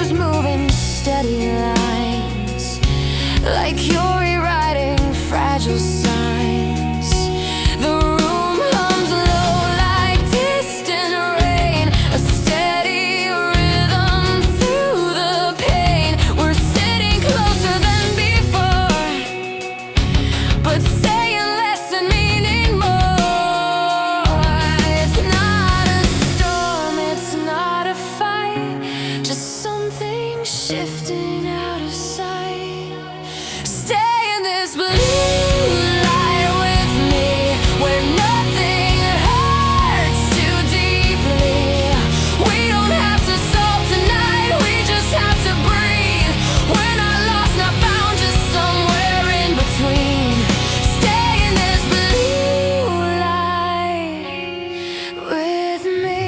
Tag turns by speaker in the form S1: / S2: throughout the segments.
S1: fingers moving steady lines, like you're rewriting fragile signs. The room hums low like distant rain, a steady rhythm through the pain. We're sitting closer than before, but saying less and meaning more. It's not a storm, it's not a fight, just something shifting out of sight. Stay in this blue light with me, where nothing hurts too deeply. We don't have to solve tonight, we just have to breathe. We're not lost, not found, just somewhere in between. Stay in this blue light with me.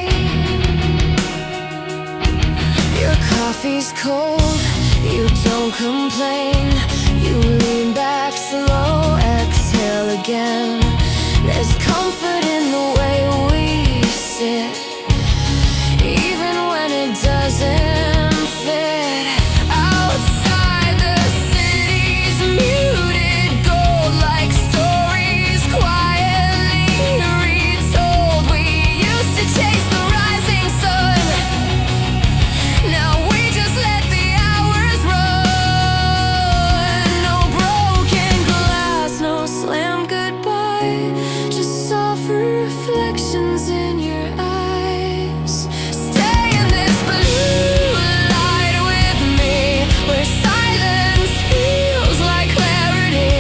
S1: Your coffee's cold, you don't complain. You lean back slow, exhale again. There's comfort in the way we sit, even when it doesn't fit. Outside the city's muted gold, like stories quietly retold. We used to chase the rising sun, now we just let the hours run. No broken glass, no slam goodbye, just soft reflections in your eyes. Stay in this blue light with me, where silence feels like clarity.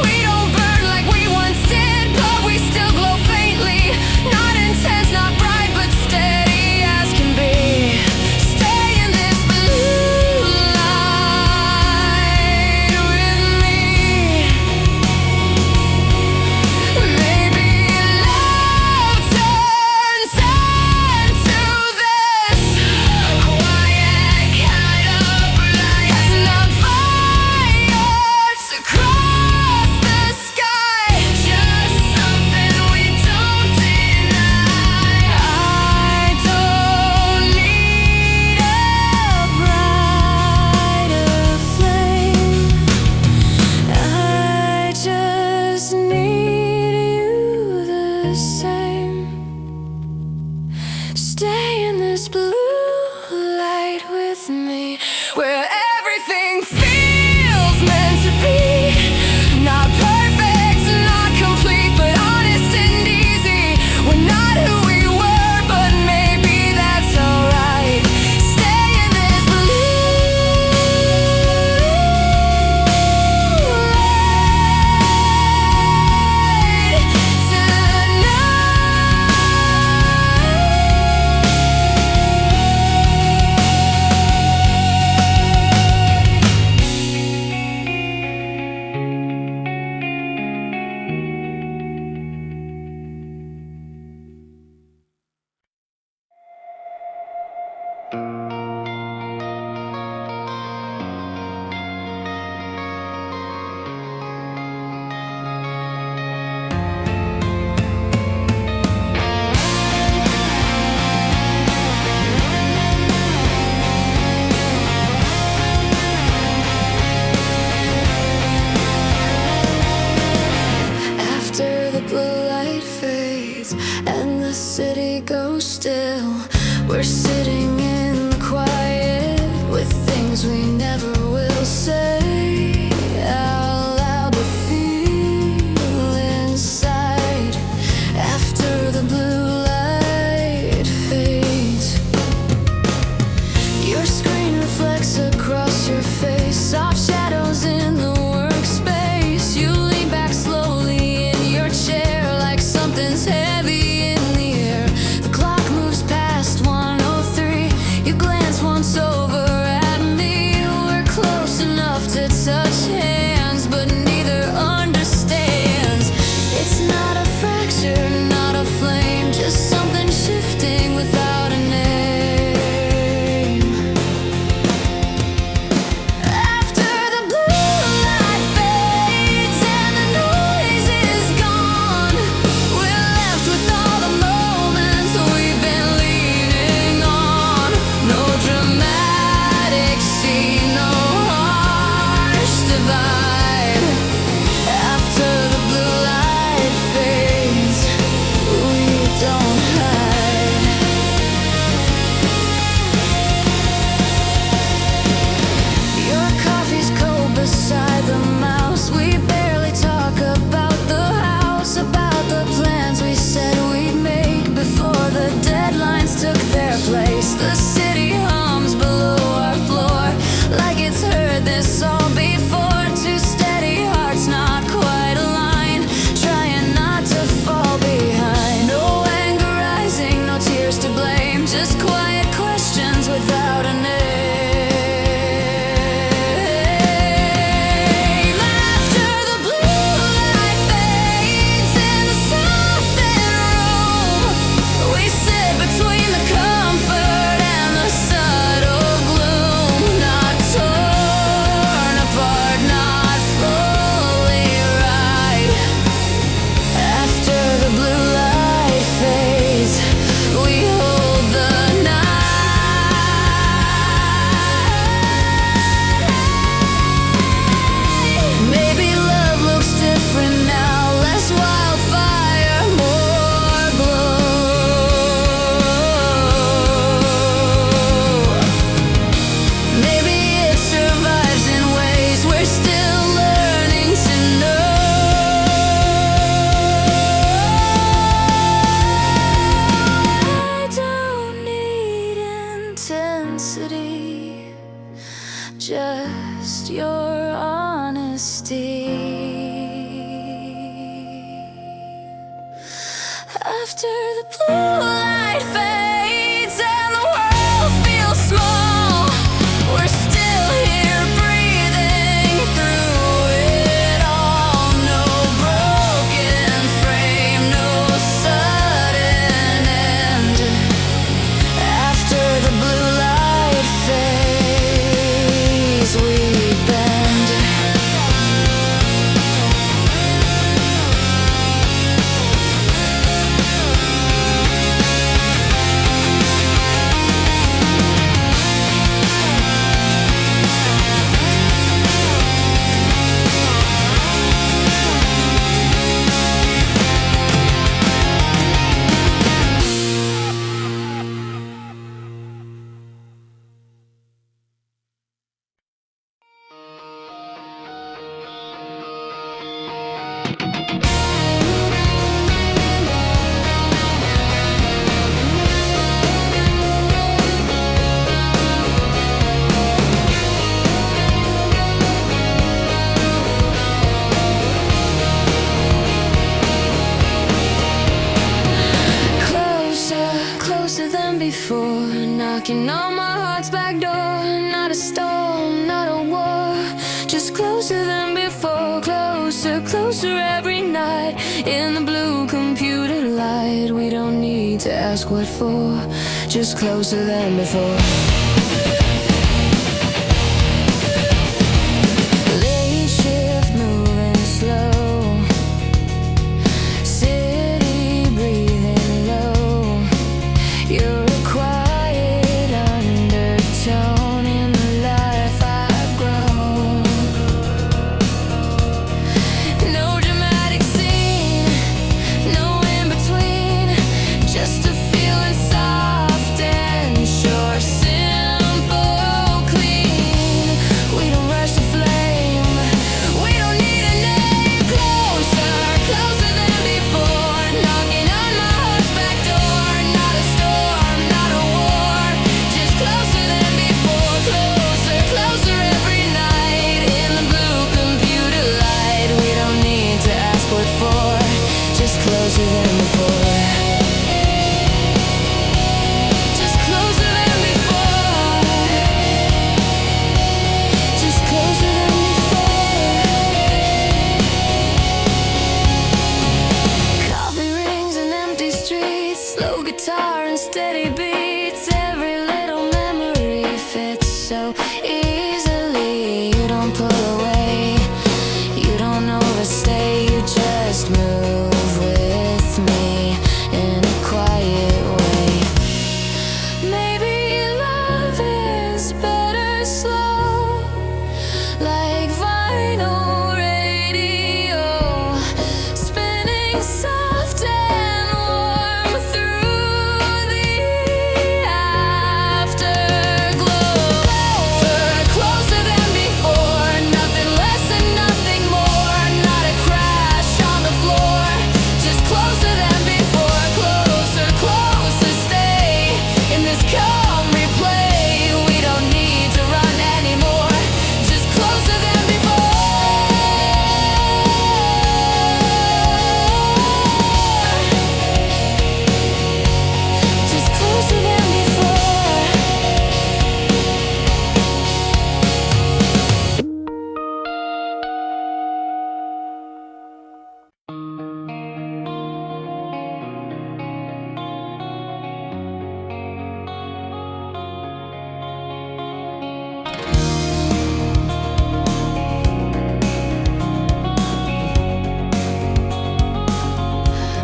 S1: We don't burn like we once did, but we still glow faintly. Not intense, not bright, but steady as can be. Stay in this blue light with me. Maybe love turns into this quiet kind of light, has not fires across the sky, just something we don't deny. I don't need a brighter flame, I just need you the same. Stay in this blue light with me, where everything feels meant to be. Not perfect, not complete, but honest and easy. We're not who we were, but maybe that's alright. Stay in this blue light tonight. After the blue light fades and the city goes still, we're sitting in the quiet with things we never will say out loud, but feel inside. After the blue light fades, your screen reflects across your face, soft shadows in the workspace. You lean back slowly in your chair, like something's heavy in the air. The clock moves past 1:03. You glance once over at me. We're close enough to touch hands, but neither understands. It's not a fracture, not a flame, just something shifting without a name. just your honesty. After the blue light fades and the world feels small, we're still here breathing through it all. No broken frame, no sudden end. After the blue light fades, we bend. Closer than before, knocking on my heart's back door. Not a storm, not a war, just closer than before. Closer, closer every night in the blue computer light. We don't need to ask what for, just closer than before. Late shift moving slow, city breathing low. You're a quiet undertone in the life I've grown. No dramatic scene, no in between, just a feeling soft and sure, simple, clean. We don't rush the flame, we don't need a name. Closer, closer than before, knocking on my heart's back door. Not a storm, not a war, just closer than before. Closer, closer every night in the blue computer light. We don't need to ask what for, just closer than before. Just closer than before. Just closer than before. Coffee rings and empty streets, slow guitar and steady beats. Every little memory fits so easily. You don't pull away, you don't overstay, you just move with me in a quiet way. Maybe love is better slow, like vinyl radio, spinning soft and warm through the afterglow. Closer, closer than before, nothing less and nothing more. Not a crash on the floor, just closer than before. Closer, closer, stay in this calm replay. We don't need to run anymore, just closer than before. Just closer than before.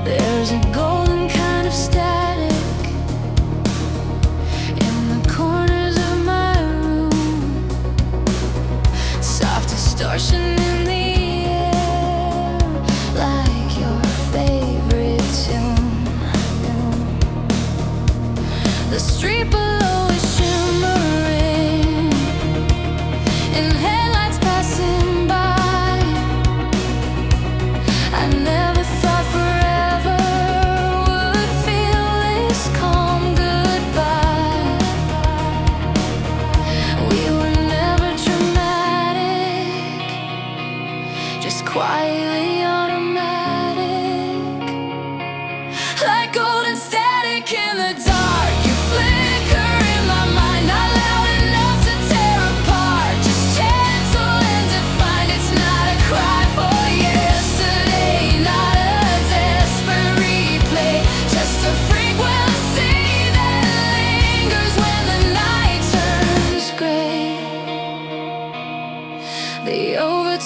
S1: There's a golden kind of static in the corners of my room, soft distortion in the air, like your favorite tune. The street below is shimmering in headlights passing by. I never thought forever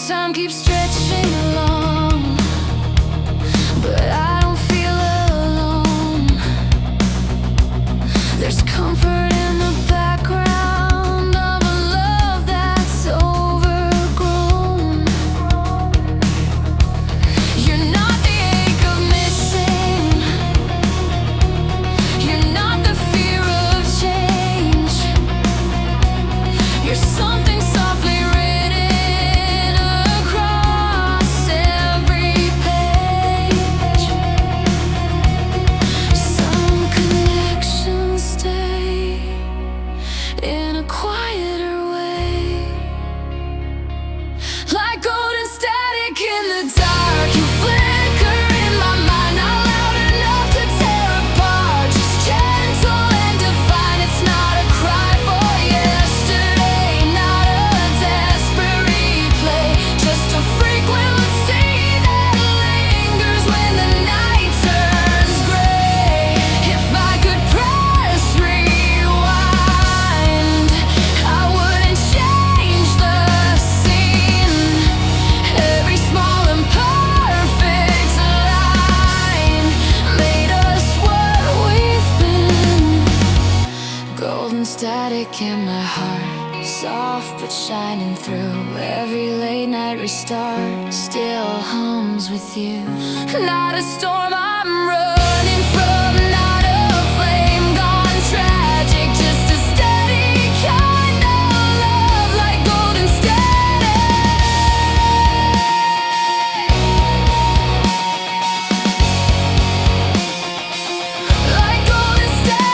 S1: Time keeps stretching along, but I don't feel alone. There's comfort in the background of a love that's overgrown. You're not the ache of missing, you're not the fear of change. You're something softly quieter way, like golden static in the dark. You flicker in my mind, not loud enough to tear apart. Just gentle and defined. It's not a cry for yesterday, not a desperate replay, just a frequency that lingers when the night turns gray. If I could press rewind, I wouldn't change the scene. Every small imperfect line made us what we've been. Golden static in my heart, soft but shining through. Every late night restart still hums with you. Not a storm I'm running from, not a flame gone tragic, just a steady kind of love, like golden static. Like golden static.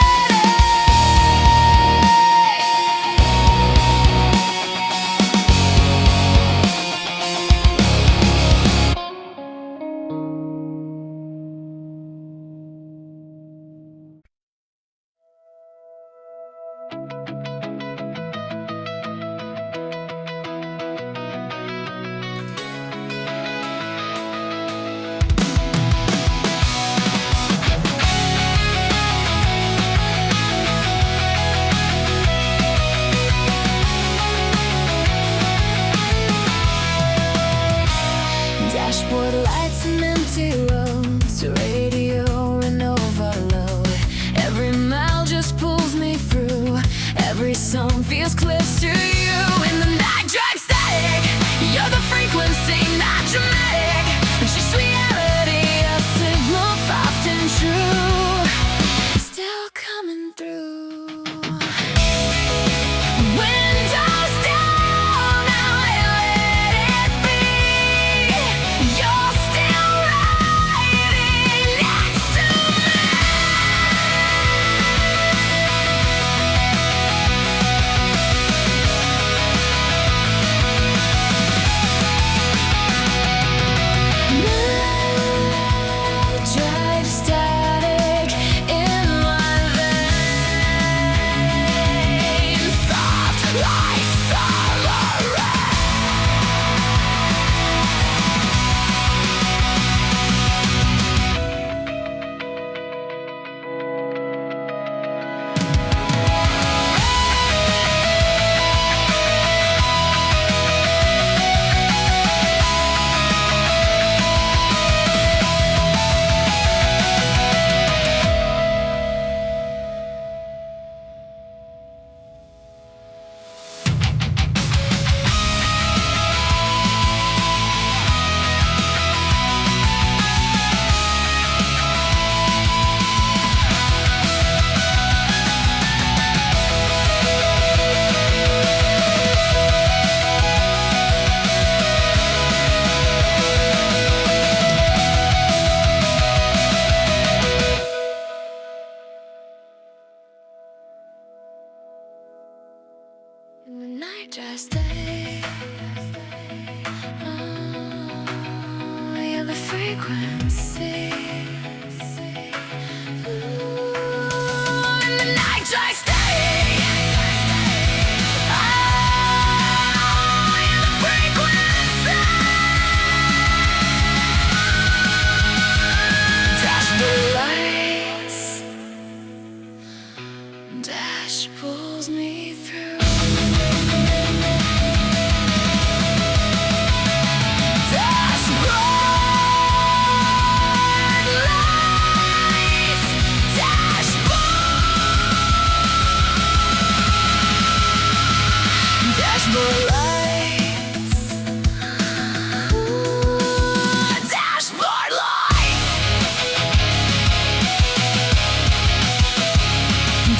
S1: Dashboard lights and empty roads, radio and overload. Every mile just pulls me through, every song feels close to you. In the night drive static, you're the frequency, not dramatic, just reality, a signal soft and true, still coming through. Windows down, I let it be. You're still riding next to me. Drive static in my veins, soft like summer rain. In the night I stay. Oh, you're the frequency. Ooh, in the night I stay. Oh, you're the frequency. Dash the lights, dash pulls me through. Dashboard lights. Dashboard lights.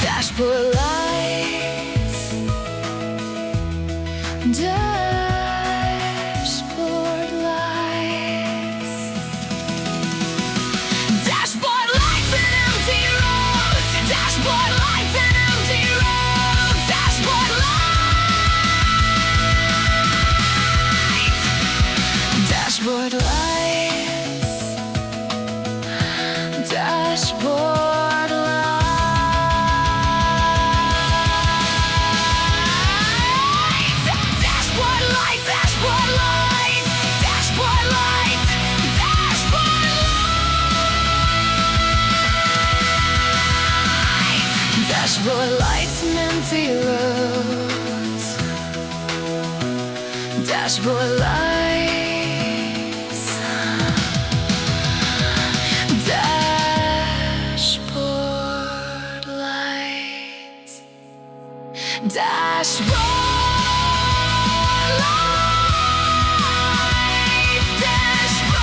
S1: Dashboard lights. Dashboard lights. Dashboard lights and empty roads. Dashboard lights and empty roads. Dashboard lights. Dashboard lights. Dashboard lights. Dashboard lights. Dashboard lights. Dashboard lights. Dashboard lights. Dashboard lights and empty roads. Dashboard lights. Dashboard lights. Dashboard lights. Dashboard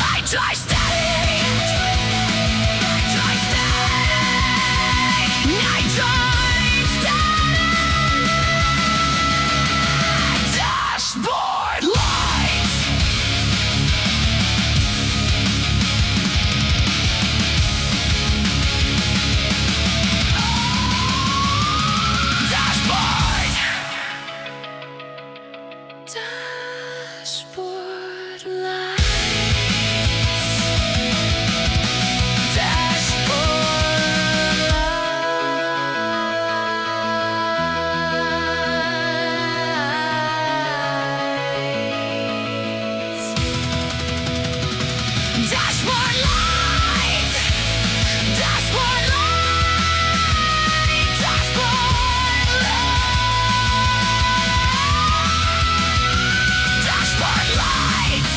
S1: light drive static. Night drive static. Night drive static. Dashboard lights. Dashboard. Dashboard lights. Dashboard lights. Dashboard lights. Dashboard lights. Dashboard lights. Dashboard lights.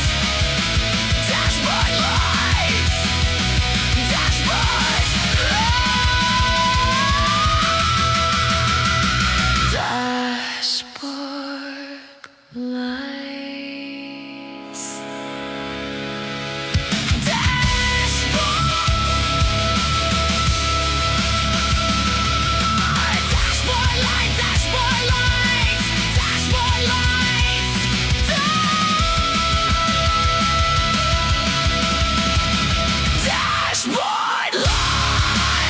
S1: Dashboard lights. Dashboard lights. Dashboard lights. Dashboard lights. Dashboard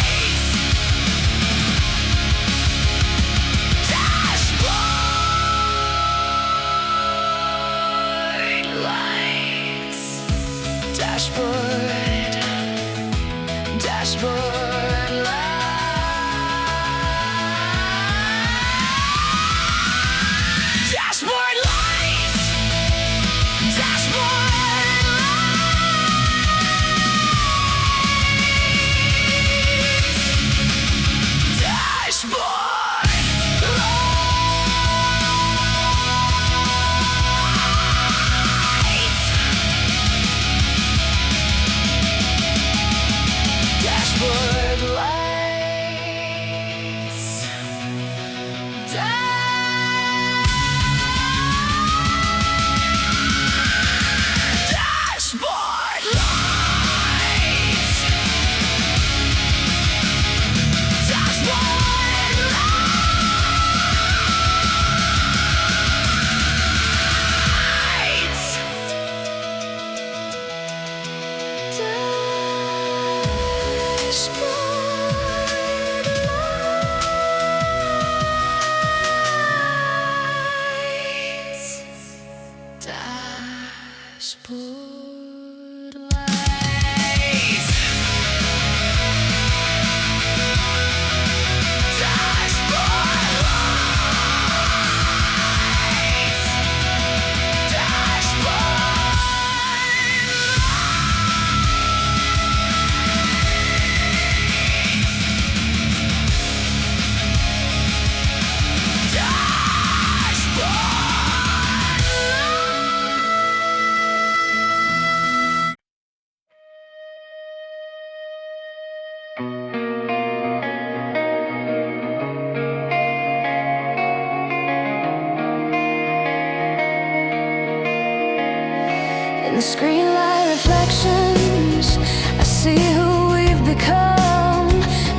S1: lights. Dashboard lights. Dashboard lights. Dashboard lights. Dashboard. Dashboard lights. Dashboard lights. Dashboard lights. Dashboard lights. Dashboard lights. Dashboard lights. Dashboard lights. the screen light reflections, I see who we've become.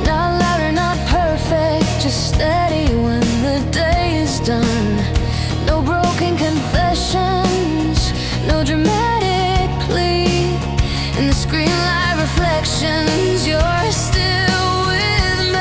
S1: Not louder, not perfect, just steady when the day is done. No broken confessions, no dramatic plea. In the screen light reflections, you're still with me.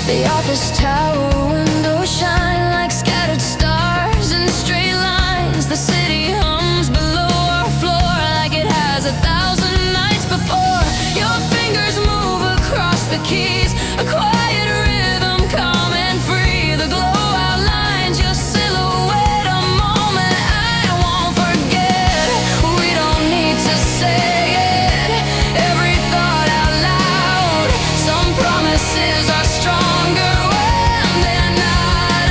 S1: The office tower windows shine like scattered stars and straight lines. The city hums below our floor like it has 1,000 nights before. Your fingers move across the keys, a quiet rhythm, calm and free. The glow outlines your silhouette, a moment I won't forget. We don't need to say it, every thought out loud. Some promises are stronger when they're not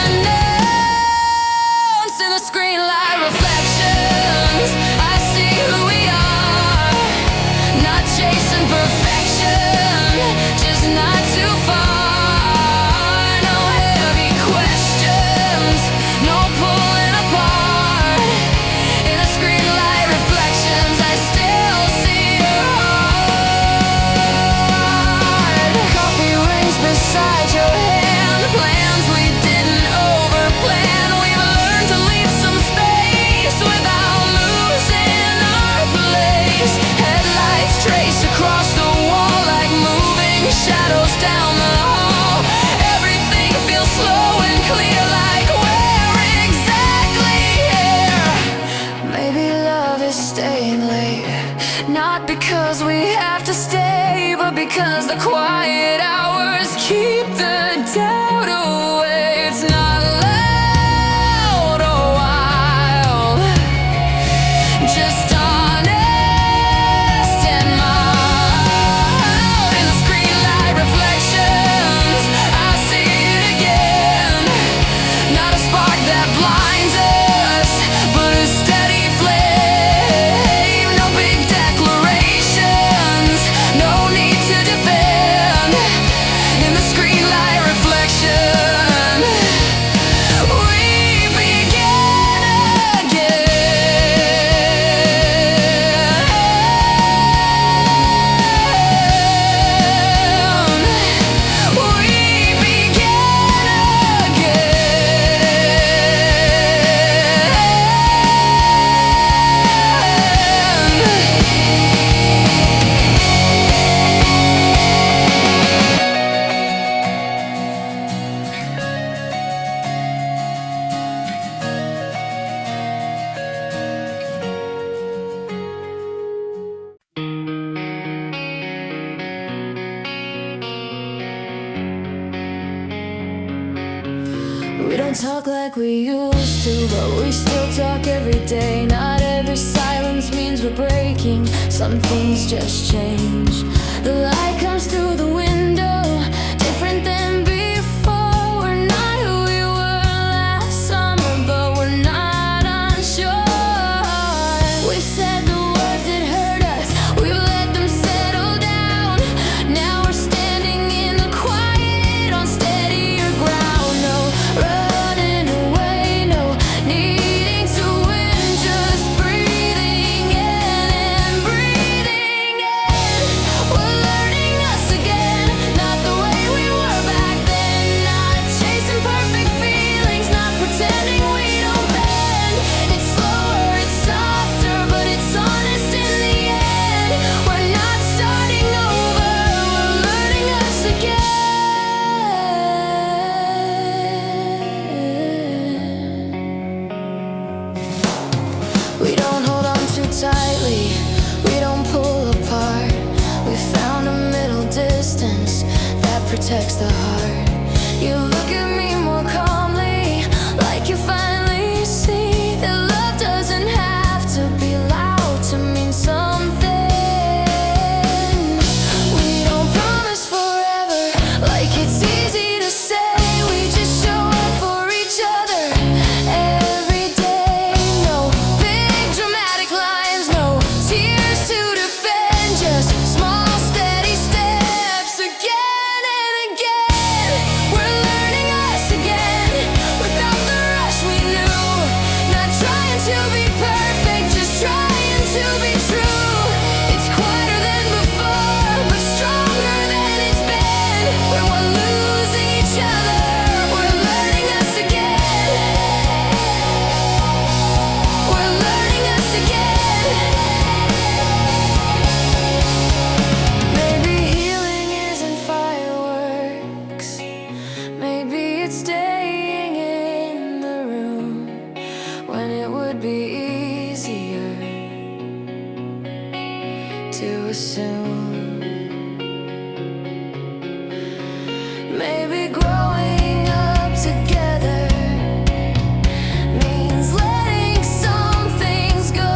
S1: announced. In the screen light reflections, I see who we are. Not chasing perfection, just not too far. No heavy questions, no pulling apart. In the screen light reflections, I still see your heart. Coffee rings beside your hand, plans we didn't overplan. We've learned to leave some space without losing our place. Headlights trace across the wall like moving shadows down the hall. Everything feels slow and clear, like we're exactly here. Maybe love is staying late, not because we have to stay, but because the quiet hours keep the doubt away. It's not loud or wild, just honest and mild. In the screen light reflections, I see it again. Not a spark that blinds us, but a steady flame. No big declarations, no need to defend. In the screen light reflection, we begin again. We begin We don't talk like we used to, but we still talk every day. Not every silence means we're breaking, some things just change. The light comes through the window, different than before. We're not who we were last summer, but we're not unsure. We've said the words that hurt us, we've let them settle down. Now we're standing in the quiet on steadier ground. No running away, no needing to win, just breathing in and breathing in. We're learning us again, not the way we were back then. Not chasing perfect feelings, not pretending we don't bend. It's slower, it's softer, but it's honest in the end. We're not starting over, we're learning us again. We don't hold on too tightly, we don't pull apart. We found a middle distance that protects the heart. You look at me more calmly, like you finally see that love doesn't have to be loud to mean something. We don't promise forever, like it's easy to say. We just show up for each other every day. No big dramatic lines, no tears to defend, just small steady steps again and again. We're learning to assume. Maybe growing up together means letting some things go,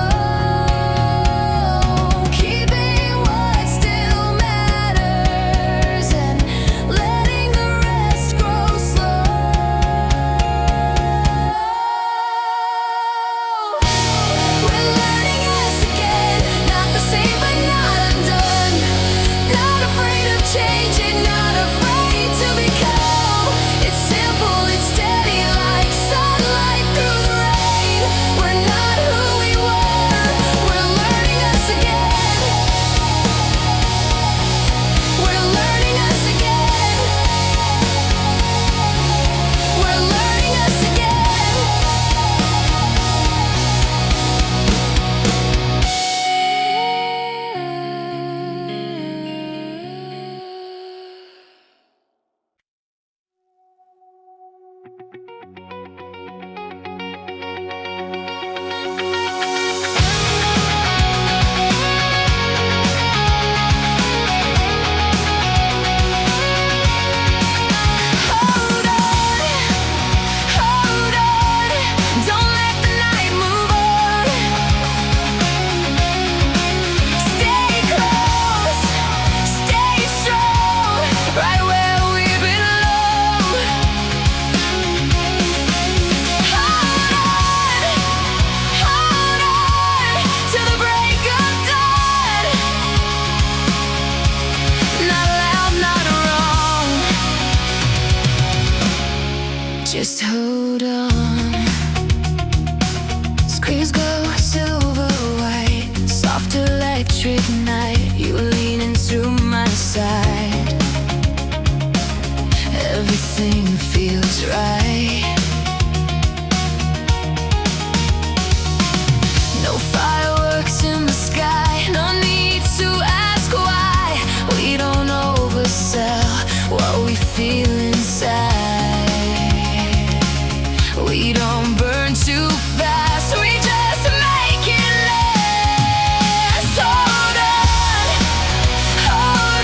S1: keeping what still matters and letting the rest grow slow. We're learning us again, not the same but not undone, not afraid of changing, not afraid to become. It's simple, it's steady like sunlight through the rain. We're not who we were, we're learning us again. We're learning us again. We're learning us again. Hold on, don't let the night move on. Stay close, stay strong, right where we belong. Hold on, till the break of dawn. Not loud, not wrong. Just hold on. Screens go silver white, soft electric night. You leaning through my side. Everything feels right. No fireworks in the sky, no need to ask why. We don't oversell what we feel inside. We don't burn too fast, we just make it last. Hold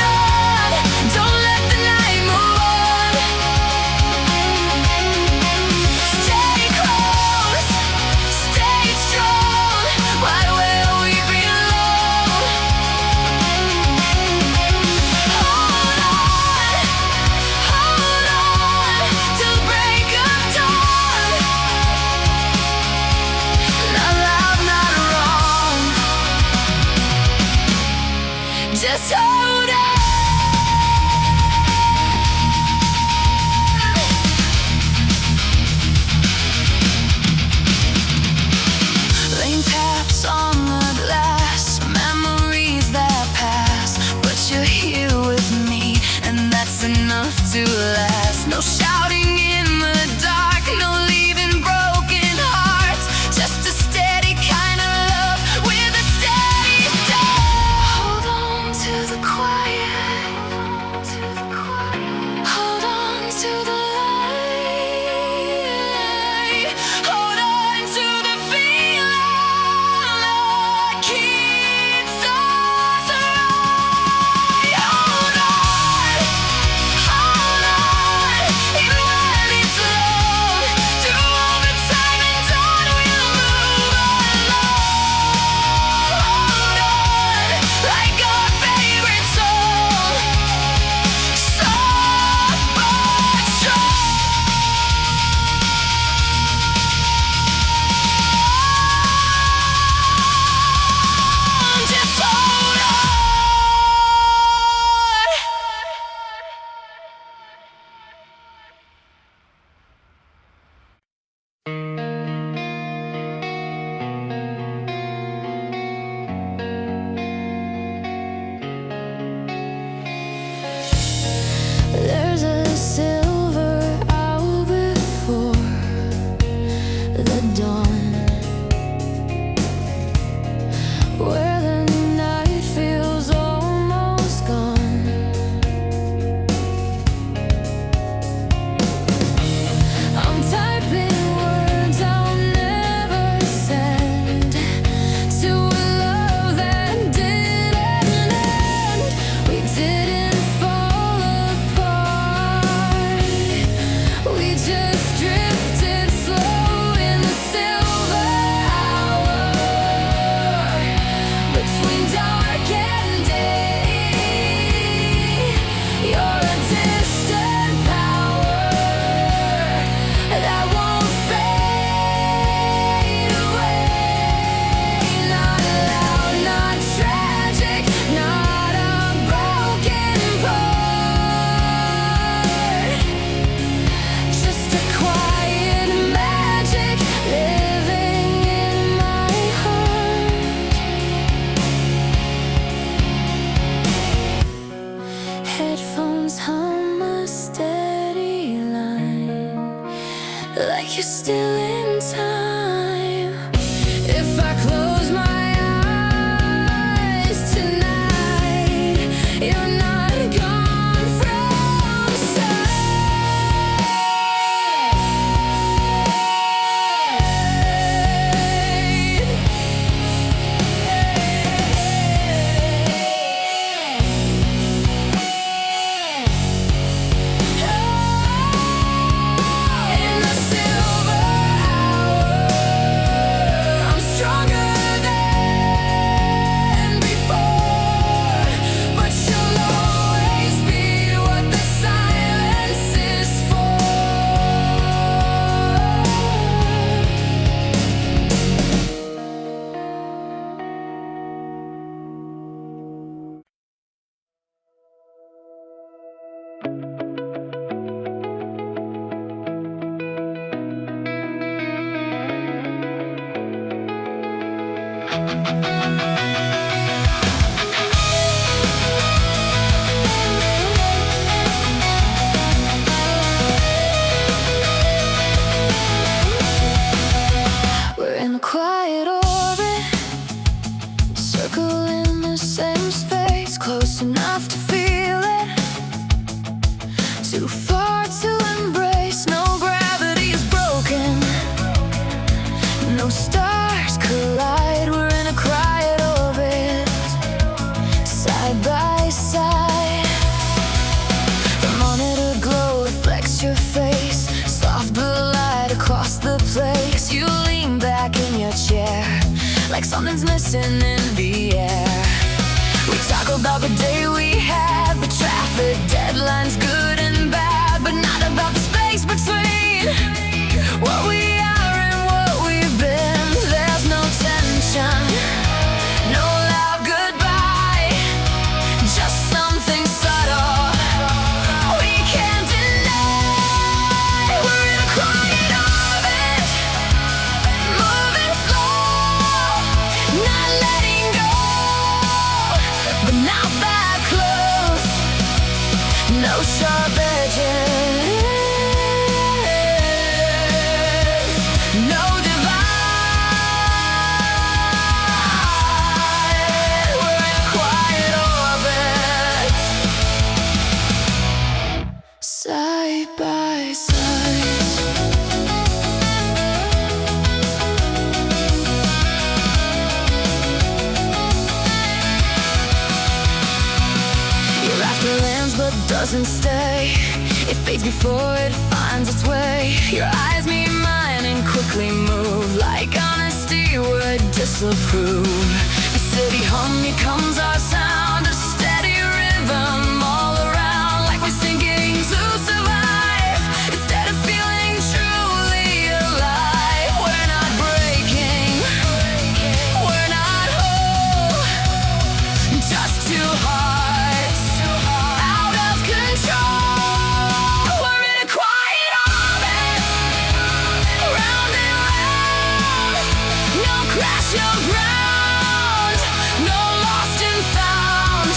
S1: on, don't let the night move on. Stay close, stay strong, right where we belong. Hold on, till the break of dawn. Not loud, not wrong. Just hold on. Rain taps on the glass, memories that pass. But you're here with me, and that's enough to last. No shouting in the dark, no leaving broken hearts. Just a steady kind of love with a steady start. Hold on to the quiet. We're in a quiet orbit, circle in the same space, close enough to feel it, too far to embrace. No gravity is broken, no stars collide. We're in a quiet orbit, side by side. The monitor glow reflects your face, soft blue light across the place. You lean back in your chair, like something's missing in the air. We talk about the day we had, the traffic, deadlines, good and bad, but not about the space between what we are and what we've been. There's no tension, no loud goodbye, just something subtle we can't deny. We're in a quiet orbit, moving slow, not letting go, but not that close. No sharp edges, no divide. We're in a quiet orbit, side by side. Your laughter lands but doesn't stay. It fades before it finds its way. Your eyes meet mine and quickly move, like honesty would disapprove. The city hum becomes our sound, a steady rhythm all around, like we're sinking to survive instead of feeling truly alive. We're not breaking, we're not whole, just two hearts out of control. We're in a quiet orbit, round and round. No crash, no ground, no lost and found,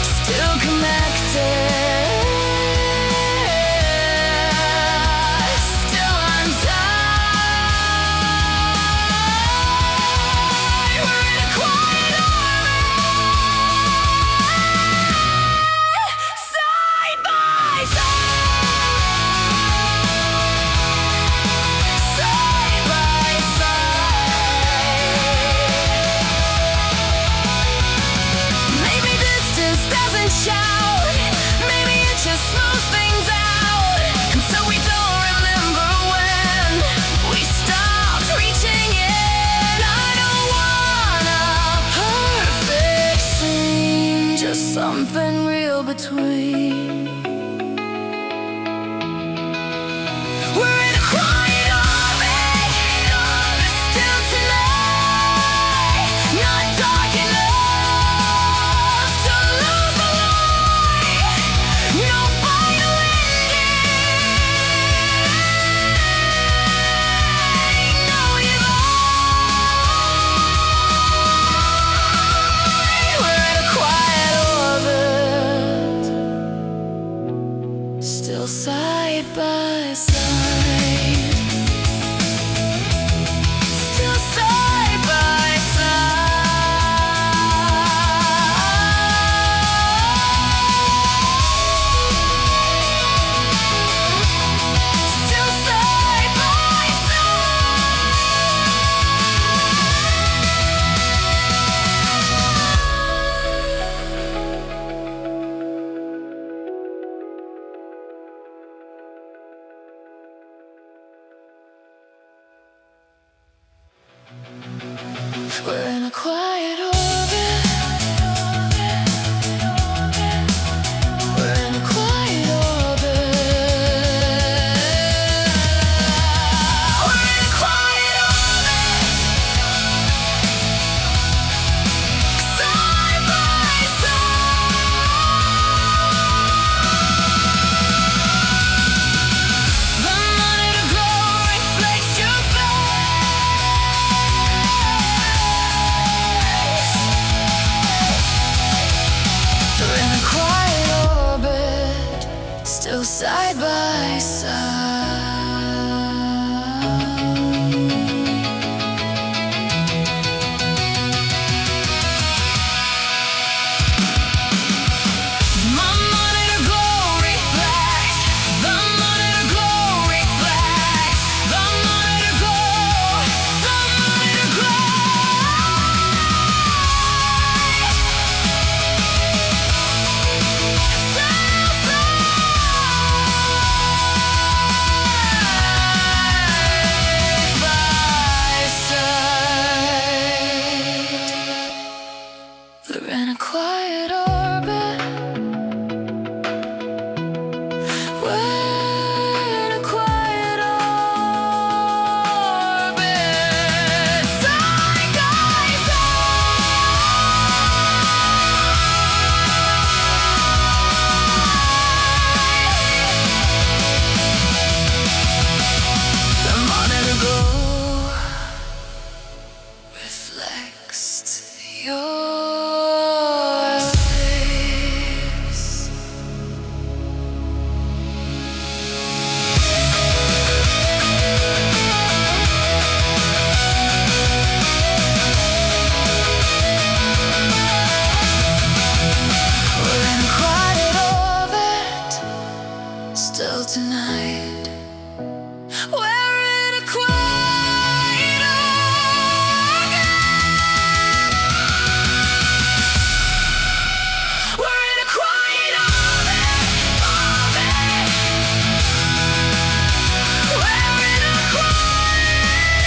S1: still connected, still untied. We're in a quiet orbit, side by side, side by side. Maybe distance doesn't shout, maybe it just smooths things out, and so we don't remember when we stopped reaching in. I don't want a perfect scene, just something real between. We're in a quiet orbit, still tonight, not dark enough to lose the light. No final ending, no divide. We're in a quiet orbit. in a quiet orbit. We're in a quiet orbit. Side by side. The monitor glow reflects your face. We're in a quiet orbit, still tonight. We're in a quiet orbit. We're in a quiet orbit, orbit. We're in a quiet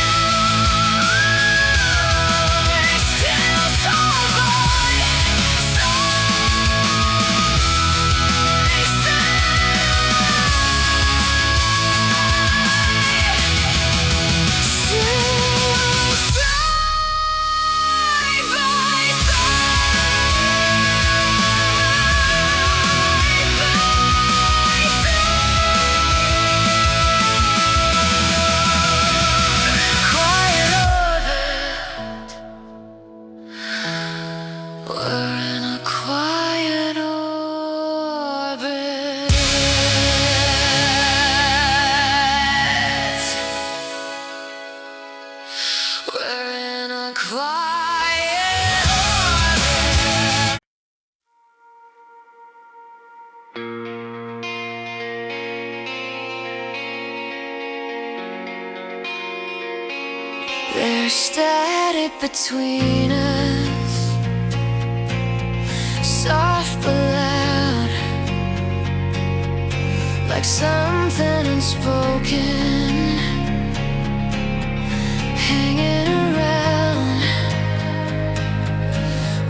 S1: orbit, still side by we're in a quiet orbit. We're in a quiet orbit. There's static between us, soft but loud, like something unspoken, hanging around.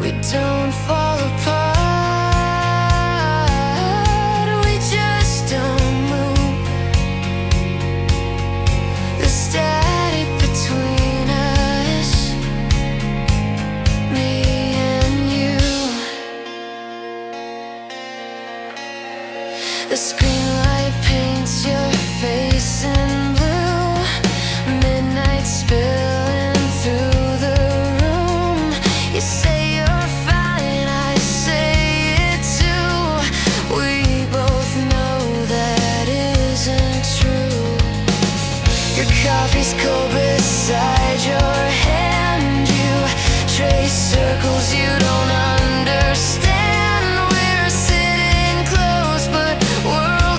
S1: We don't fall apart, we just don't move. The static between us, me and you. The screen light paints your face in blue, midnight spilling through the room. You say you're fine, I say it too. We both know that isn't true. Your coffee's cold beside your hand. You trace circles you don't understand. We're sitting close, but worlds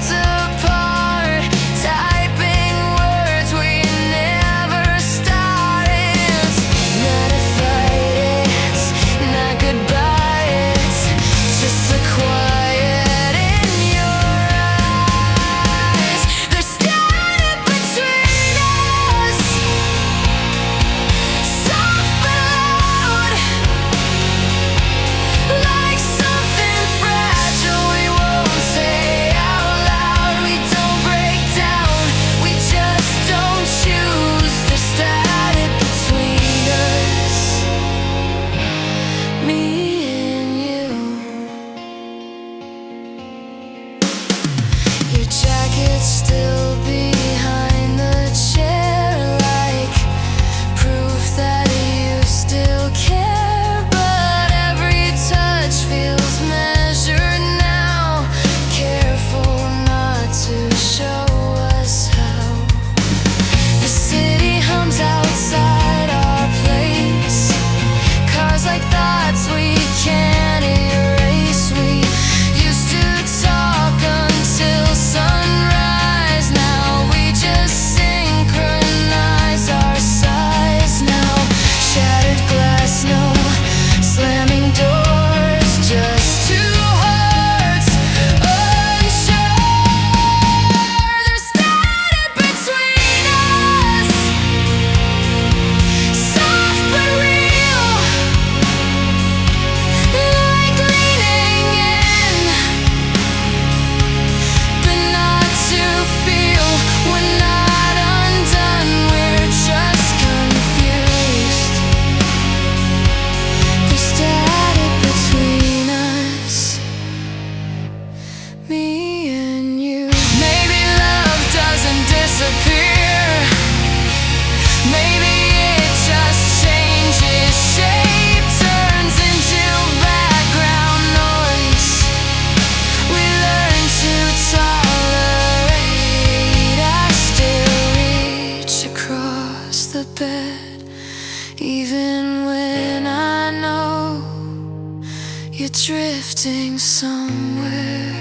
S1: You're drifting somewhere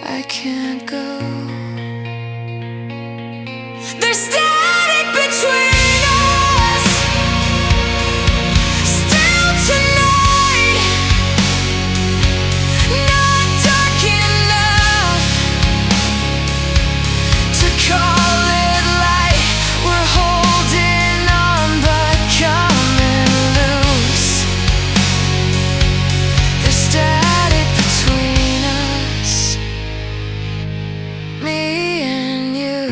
S1: I can't go. There's static between us still tonight, not dark enough to call it light. We're holding on but coming loose. There's static between us, me and you.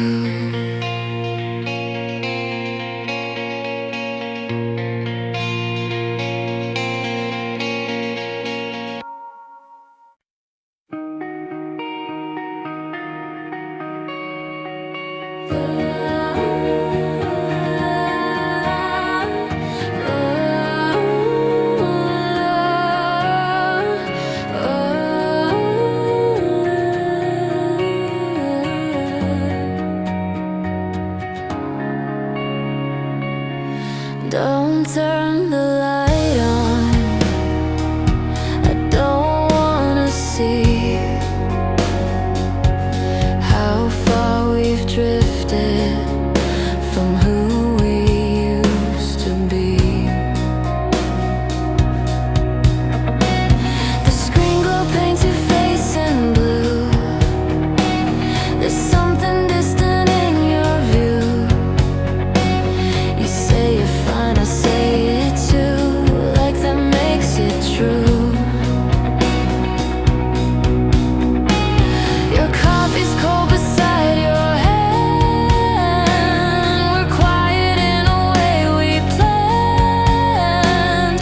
S1: Don't turn the light on, I don't wanna see how far we've drifted from who we used to be. The screen glow paints your face in blue. There's something distant in your view. You say you're fine, I say it too, like that makes it true. Your coffee's cold beside your hand. We're quiet in a way we planned.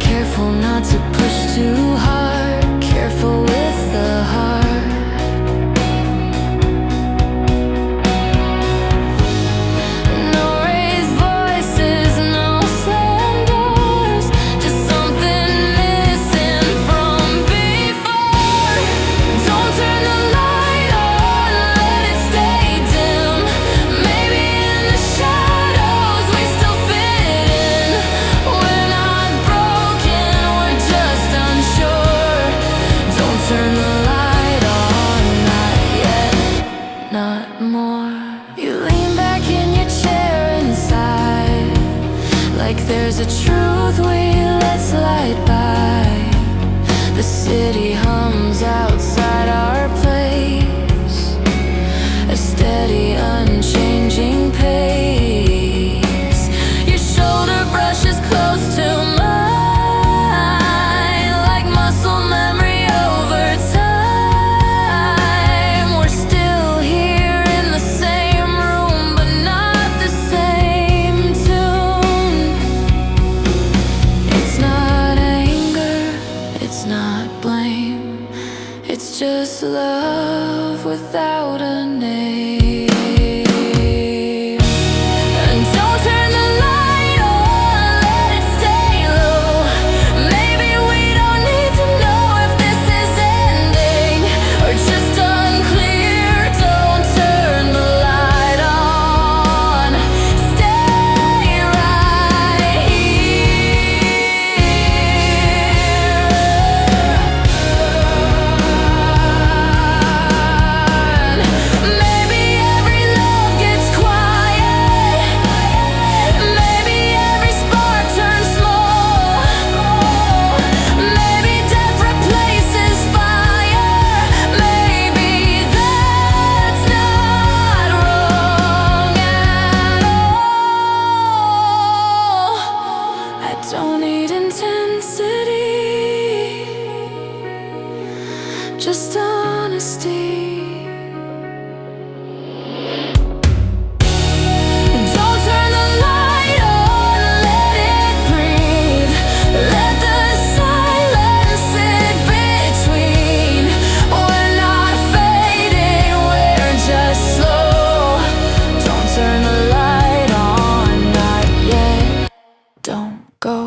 S1: Careful not to push too hard, careful with the heart. No raised voices, no slam doors, just something missing from before. Don't turn the light on, let it stay dim. Maybe in the shadows we still fit in. We're not broken, we're just unsure. Don't turn the light on, not yet, not more. You lean back in your chair inside, like there's a truth we let slide by. The city hums outside our place, a steady, unchanging pace. Your shoulder brushes close to mine, like muscle memory over time. We're still here in the same room, but not the same tune. It's not anger, it's not blame, it's just love without a name. And don't turn the light on, let it stay low. Maybe we don't need to know if this is ending or just unclear. Don't turn the light on, stay right here. Maybe every love gets quiet, maybe every spark turns small. Maybe death replaces fire, maybe that's not wrong at all. I don't need intensity, just honesty. Don't turn the light on, let it breathe. Let the silence sit between. We're not fading, we're just slow. Don't turn the light on, not yet, don't go.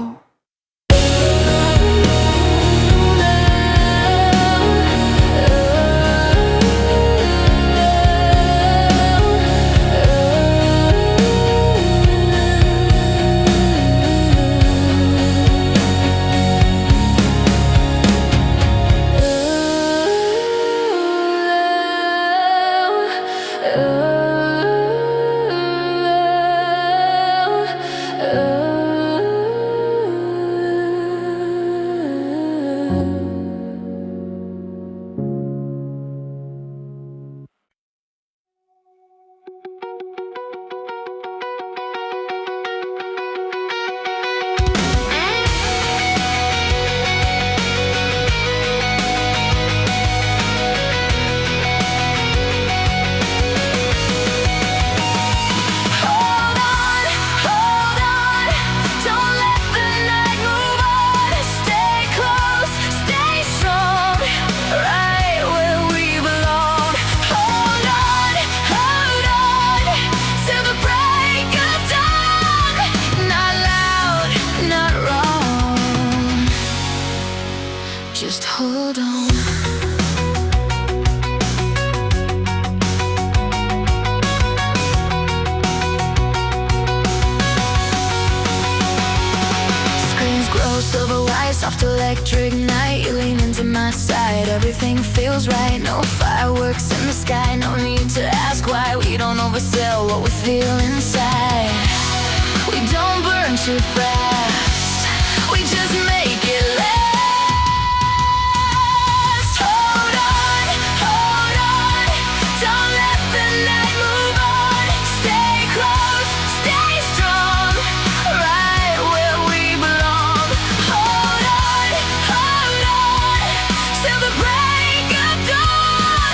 S1: Just hold on. Screens grow silver white, soft electric night. You lean into my side, everything feels right. No fireworks in the sky, no need to ask why. We don't oversell what we feel inside. We don't burn too fast, we just make it last. Hold on, don't let the night move on. Stay close, stay strong, right where we belong. Hold on, till the break of dawn.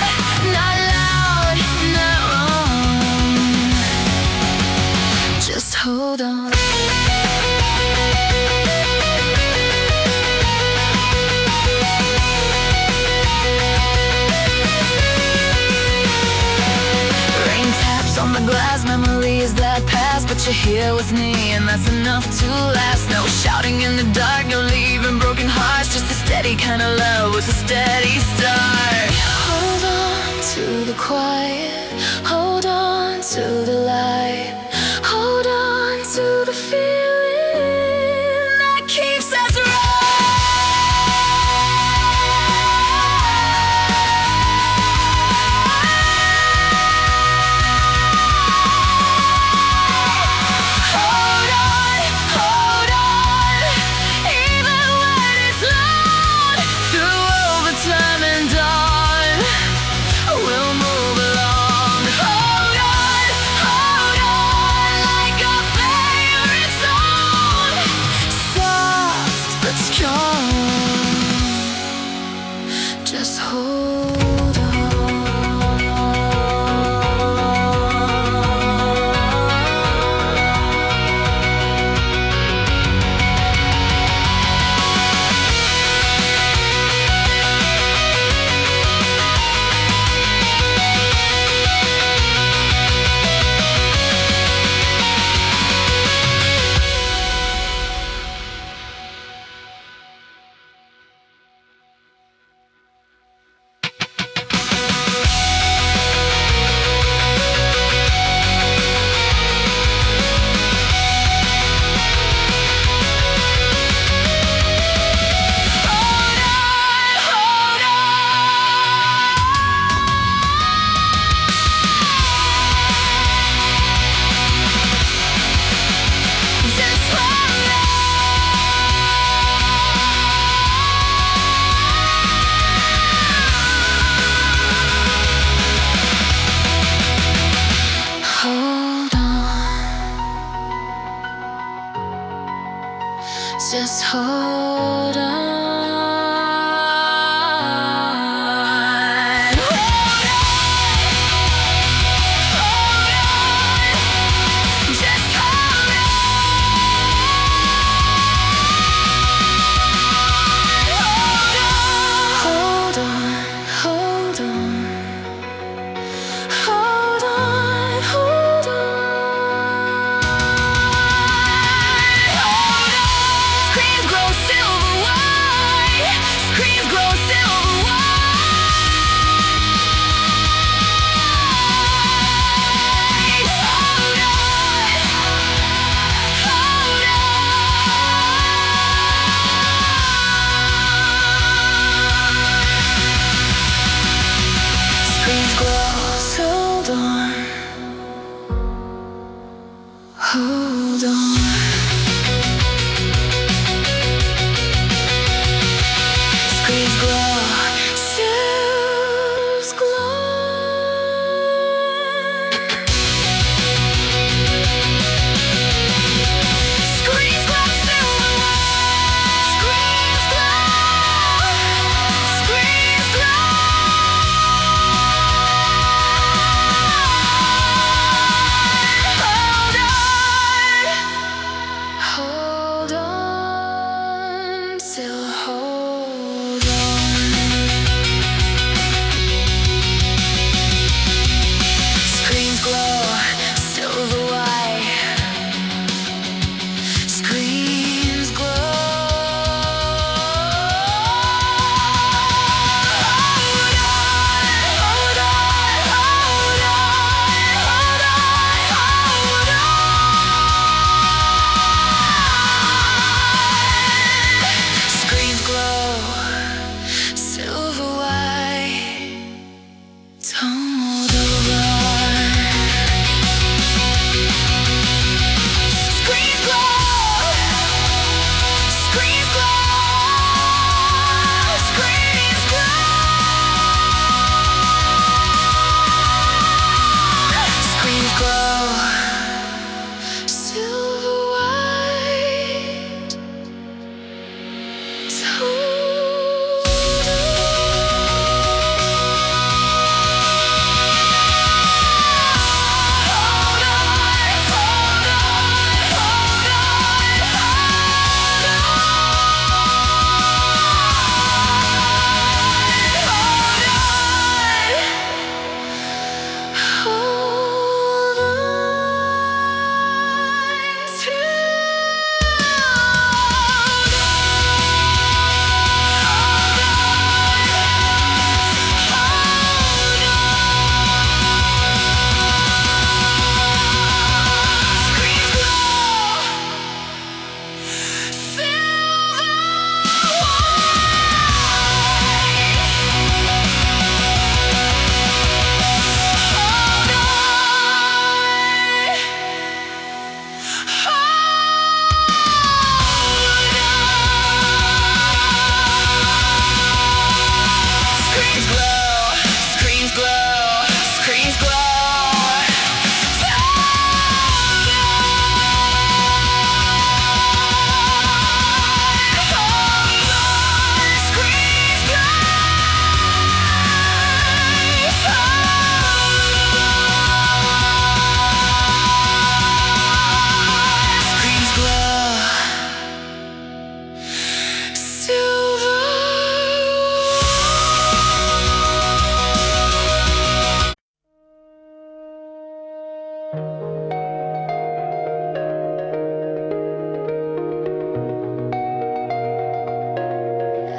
S1: Not loud, not wrong, just hold on. On the glass, memories that pass, but you're here with me, and that's enough to last. No shouting in the dark, no leaving broken hearts, just a steady kind of love with a steady start. Hold on to the quiet, hold on to the light, hold on to the feeling that keeps us right. Just hold on.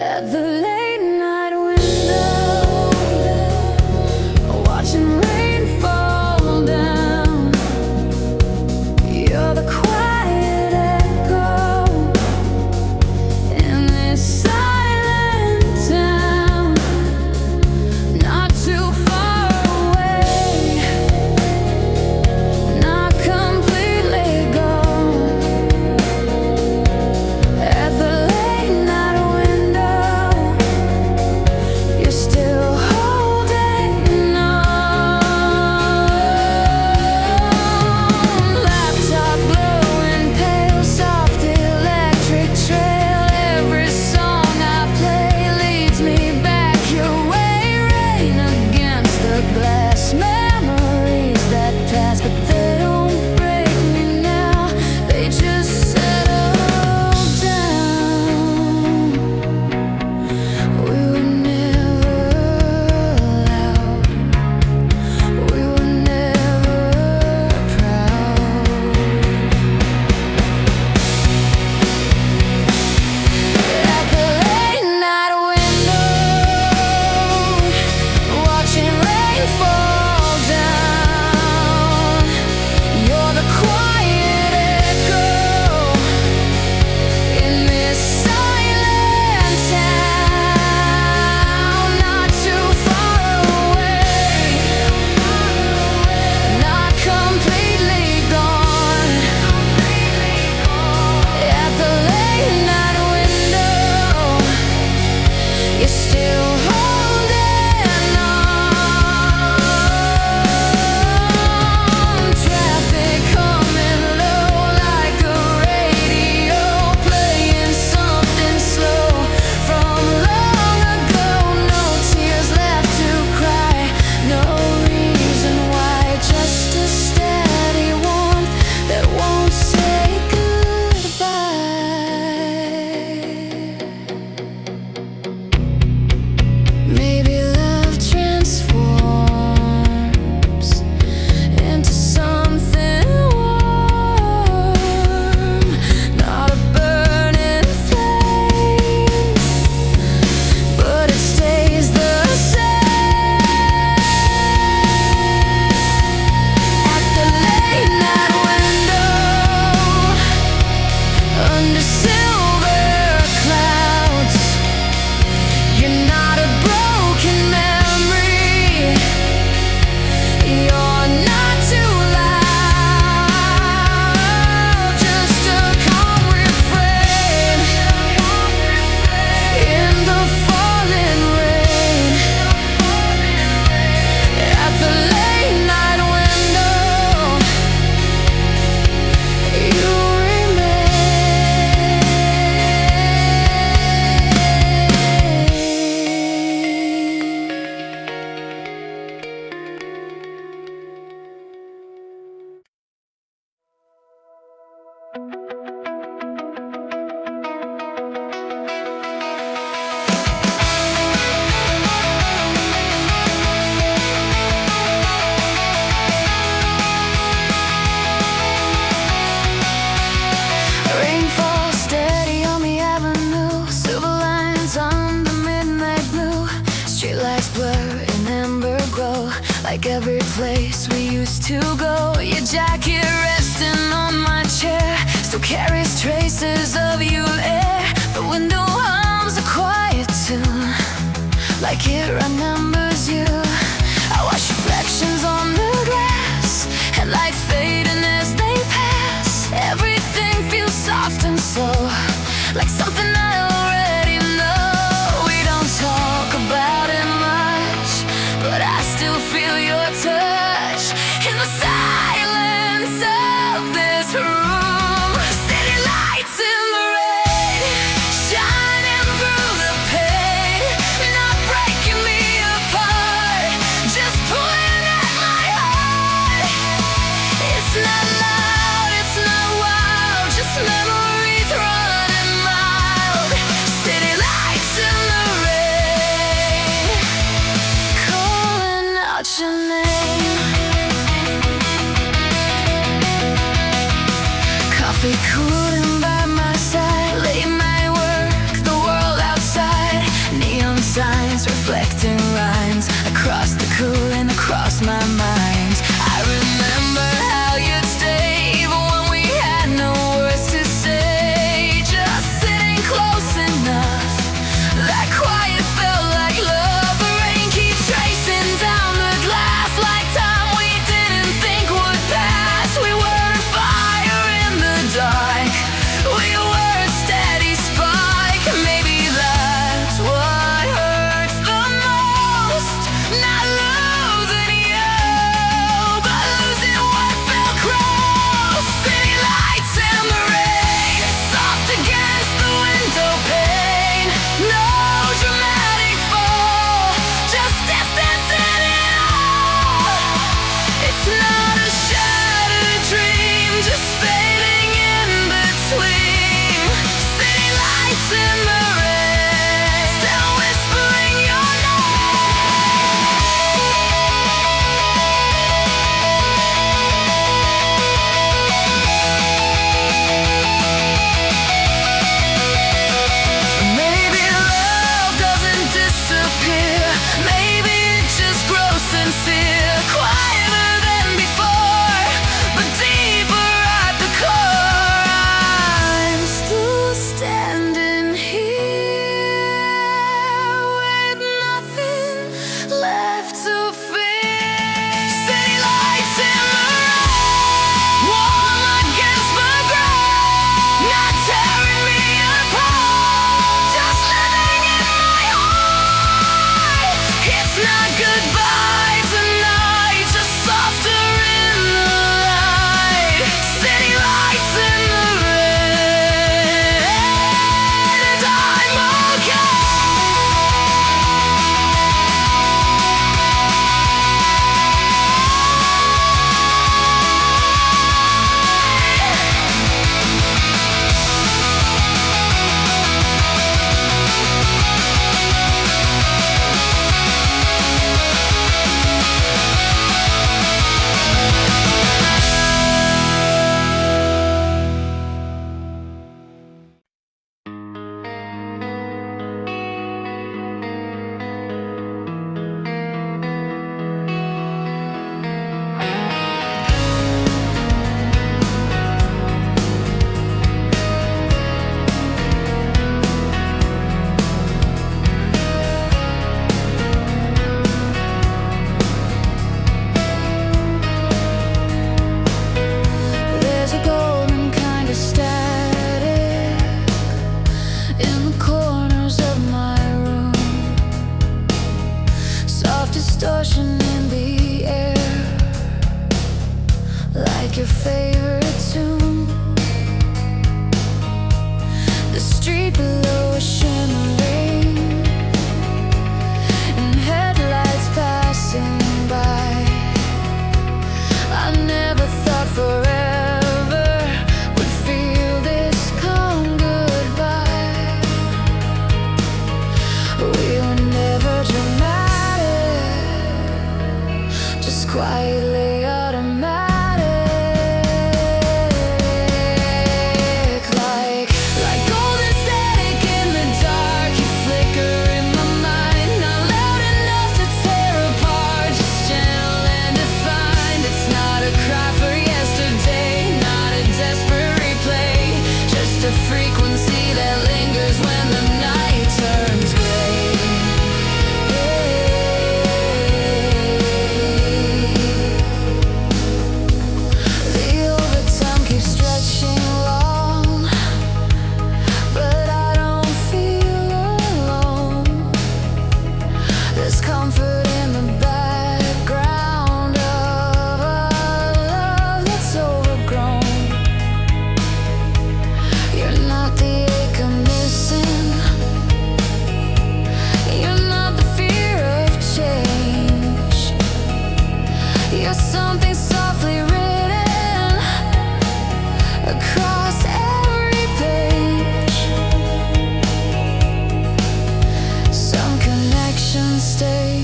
S1: At the late night window, watching rain fall down. You're the quiet echo in this silent town, not too far away, not completely gone. At the late night window, you're still holding on. Laptop glowing pale, soft electric trail. Every song I play leads me back your way. Rain against the glass, memories that pass, but they don't break me now. They just settle down. We were never loud. We were never proud. At the late night window, watching rain fall down. You're the quiet echo in this silent town, not too far away, not completely gone. At the late night window, you're still holding on. Traffic humming low like a radio, playing something slow from long ago. No tears left to cry, no reason why, just a steady warmth that won't say goodbye. Maybe love transforms into something warm, not a burning flame, but it stays the same. At the late night window, under silver clouds, you're not a broken memory. You're not too loud, just a calm refrain in the falling rain. At the late night window, you Rain falls steady on the avenue, silver lines on the midnight blue. Streetlights blur in amber glow, like every place we used to go. Your jacket resting on my chair still carries traces of you there. The window hums a quiet tune, like it remembers you. I watch reflections on the glass, and lights fading as they pass. Everything feels soft and slow, like something I already know. We don't talk about it much, but I still feel your touch in the silence of this room. City lights in the rain, shining through the pain, not breaking me favorite tune. The street below is shimmering, and headlights passing by. I never thought forever would feel this calm goodbye. We were never dramatic, just quietly automatic. Like golden static in the dark, you flicker in my mind. Not loud enough to tear apart, just gentle and defined. It's not a cry for yesterday, not a desperate replay, just a frequency that lingers when the night turns gray. The overtime keeps stretching long, but I don't feel alone. There's comfort in the background of a love that's overgrown. You're not the ache I'm missing, you're not the fear of change. You're something softly written across every page. Some connections stay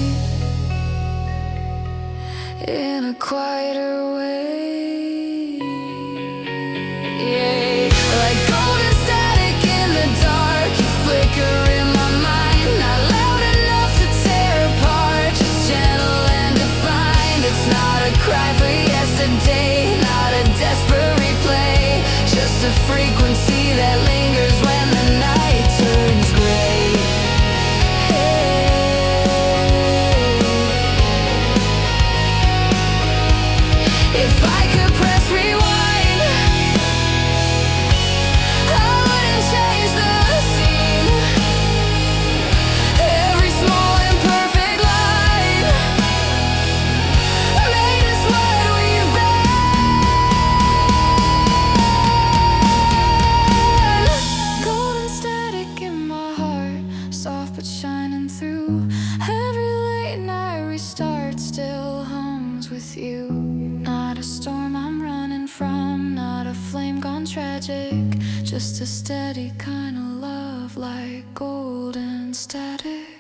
S1: in a quieter way. Yeah. Like golden static in the dark, you flicker in my mind. Not loud enough to tear apart, just gentle and defined. It's not a cry for yesterday, not a desperate replay, just a frequency that lingers when the night turns gray. If I could press rewind, I wouldn't change the scene. Every small imperfect line made us what we've been. Golden static in my heart, soft but shining through. Every late night restart still hums with you. Not a storm I'm running from, not a flame gone tragic, just a steady kind of love like golden static.